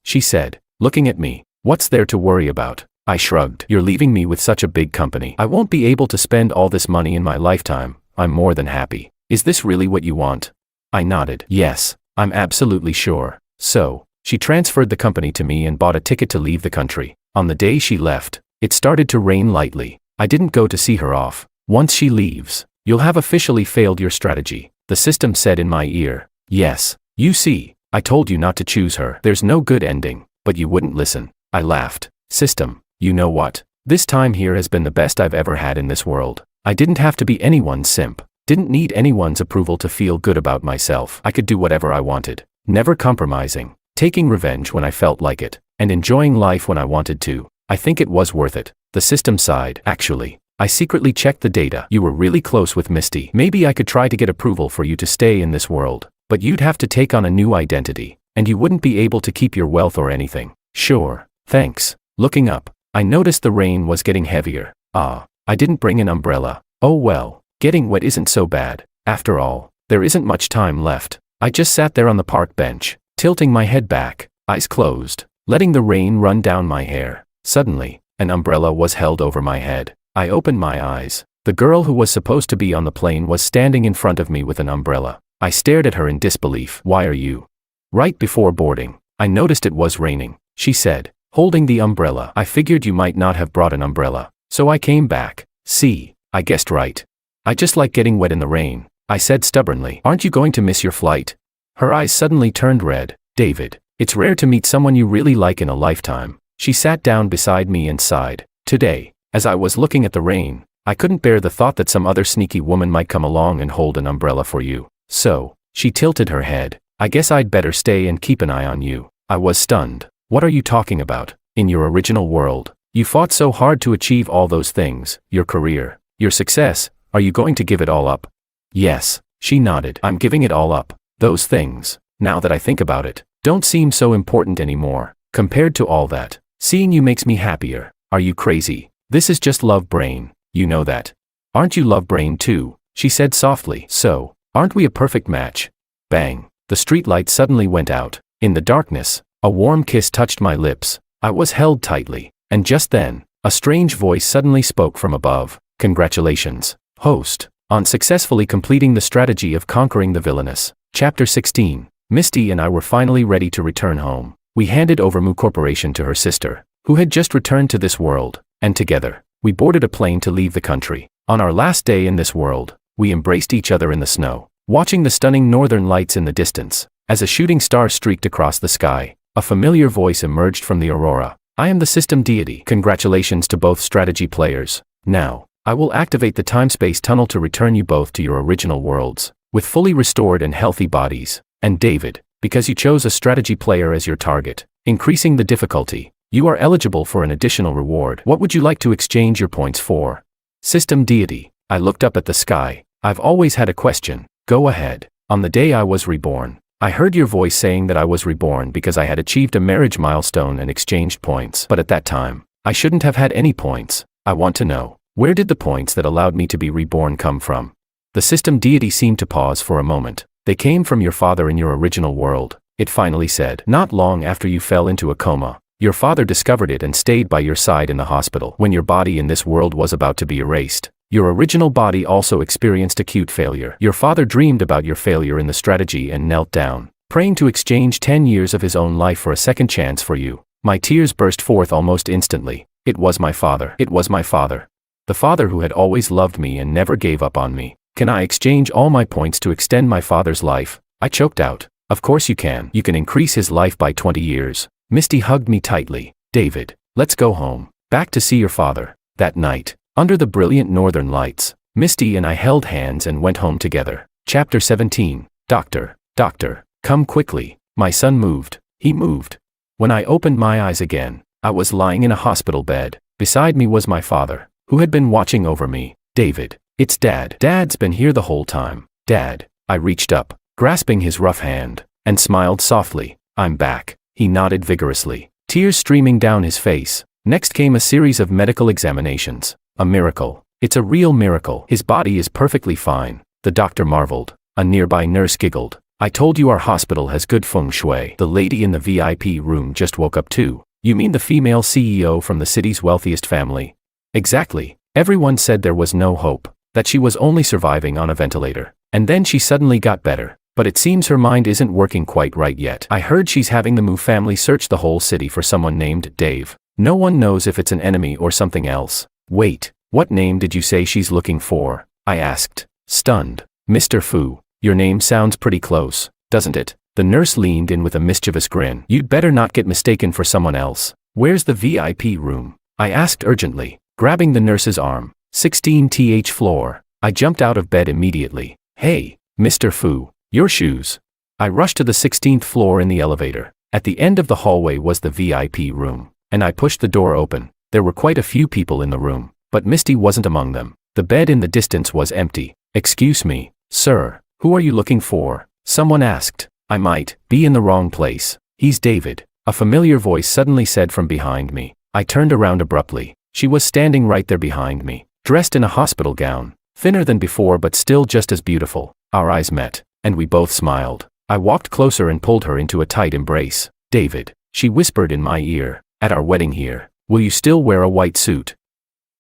she said, looking at me. What's there to worry about? I shrugged. You're leaving me with such a big company. I won't be able to spend all this money in my lifetime. I'm more than happy. Is this really what you want? I nodded. Yes, I'm absolutely sure. So, she transferred the company to me and bought a ticket to leave the country. On the day she left, it started to rain lightly. I didn't go to see her off. Once she leaves, you'll have officially failed your strategy, the system said in my ear. Yes, you see, I told you not to choose her. There's no good ending, but you wouldn't listen. I laughed. System, you know what? This time here has been the best I've ever had in this world. I didn't have to be anyone's simp. Didn't need anyone's approval to feel good about myself. I could do whatever I wanted, never compromising, taking revenge when I felt like it, and enjoying life when I wanted to. I think it was worth it. The system sighed. Actually, I secretly checked the data. You were really close with Misty. Maybe I could try to get approval for you to stay in this world, but you'd have to take on a new identity, and you wouldn't be able to keep your wealth or anything. Sure, thanks. Looking up, I noticed the rain was getting heavier. I didn't bring an umbrella. Oh well, getting wet isn't so bad. After all, there isn't much time left. I just sat there on the park bench, tilting my head back, eyes closed, letting the rain run down my hair. Suddenly, an umbrella was held over my head. I opened my eyes. The girl who was supposed to be on the plane was standing in front of me with an umbrella. I stared at her in disbelief. Why are you? Right before boarding, I noticed it was raining, she said, holding the umbrella. I figured you might not have brought an umbrella, so I came back. See, I guessed right. I just like getting wet in the rain, I said stubbornly. Aren't you going to miss your flight? Her eyes suddenly turned red. David, it's rare to meet someone you really like in a lifetime. She sat down beside me and sighed. Today, as I was looking at the rain, I couldn't bear the thought that some other sneaky woman might come along and hold an umbrella for you. So, she tilted her head. I guess I'd better stay and keep an eye on you. I was stunned. What are you talking about? In your original world, you fought so hard to achieve all those things, your career, your success. Are you going to give it all up? Yes, she nodded. I'm giving it all up. Those things, now that I think about it, don't seem so important anymore. Compared to all that, seeing you makes me happier. Are you crazy? This is just love brain, you know that. Aren't you love brain too? She said softly. So, aren't we a perfect match? Bang. The streetlight suddenly went out. In the darkness, a warm kiss touched my lips. I was held tightly, and just then, a strange voice suddenly spoke from above. Congratulations, host, on successfully completing the strategy of conquering the villainous. Chapter 16. Misty and I were finally ready to return home. We handed over Mu Corporation to her sister, who had just returned to this world, and together, we boarded a plane to leave the country. On our last day in this world, we embraced each other in the snow, watching the stunning northern lights in the distance. As a shooting star streaked across the sky, a familiar voice emerged from the aurora. I am the system deity. Congratulations to both strategy players. Now, I will activate the time-space tunnel to return you both to your original worlds, with fully restored and healthy bodies. And David, because you chose a strategy player as your target, increasing the difficulty, you are eligible for an additional reward. What would you like to exchange your points for? System deity. I looked up at the sky. I've always had a question. Go ahead. On the day I was reborn, I heard your voice saying that I was reborn because I had achieved a marriage milestone and exchanged points. But at that time, I shouldn't have had any points. I want to know, where did the points that allowed me to be reborn come from? The system deity seemed to pause for a moment. They came from your father in your original world, it finally said. Not long after you fell into a coma, your father discovered it and stayed by your side in the hospital. When your body in this world was about to be erased, your original body also experienced acute failure. Your father dreamed about your failure in the strategy and knelt down, praying to exchange 10 years of his own life for a second chance for you. My tears burst forth almost instantly. It was my father. It was my father. The father who had always loved me and never gave up on me. Can I exchange all my points to extend my father's life? I choked out. Of course you can. You can increase his life by 20 years. Misty hugged me tightly. David, let's go home. Back to see your father. That night, under the brilliant northern lights, Misty and I held hands and went home together. Chapter 17. Doctor, come quickly. My son moved. He moved. When I opened my eyes again, I was lying in a hospital bed. Beside me was my father, who had been watching over me. David, it's Dad. Dad's been here the whole time. Dad. I reached up, grasping his rough hand, and smiled softly. I'm back. He nodded vigorously, tears streaming down his face. Next came a series of medical examinations. A miracle. It's a real miracle. His body is perfectly fine. The doctor marveled. A nearby nurse giggled. I told you our hospital has good feng shui. The lady in the VIP room just woke up too. You mean the female CEO from the city's wealthiest family? Exactly. Everyone said there was no hope, that she was only surviving on a ventilator. And then she suddenly got better. But it seems her mind isn't working quite right yet. I heard she's having the Mu family search the whole city for someone named Dave. No one knows if it's an enemy or something else. Wait, what name did you say she's looking for? I asked, stunned. Mr. Fu, your name sounds pretty close, doesn't it? The nurse leaned in with a mischievous grin. You'd better not get mistaken for someone else. Where's the VIP room? I asked urgently, grabbing the nurse's arm. 16th floor. I jumped out of bed immediately. Hey, Mr. Fu, your shoes. I rushed to the 16th floor in the elevator. At the end of the hallway was the VIP room, and I pushed the door open. There were quite a few people in the room, but Misty wasn't among them. The bed in the distance was empty. Excuse me, sir, who are you looking for? Someone asked. I might be in the wrong place. He's David, a familiar voice suddenly said from behind me. I turned around abruptly. She was standing right there behind me, dressed in a hospital gown, thinner than before but still just as beautiful. Our eyes met, and we both smiled. I walked closer and pulled her into a tight embrace. David, she whispered in my ear, at our wedding here, will you still wear a white suit?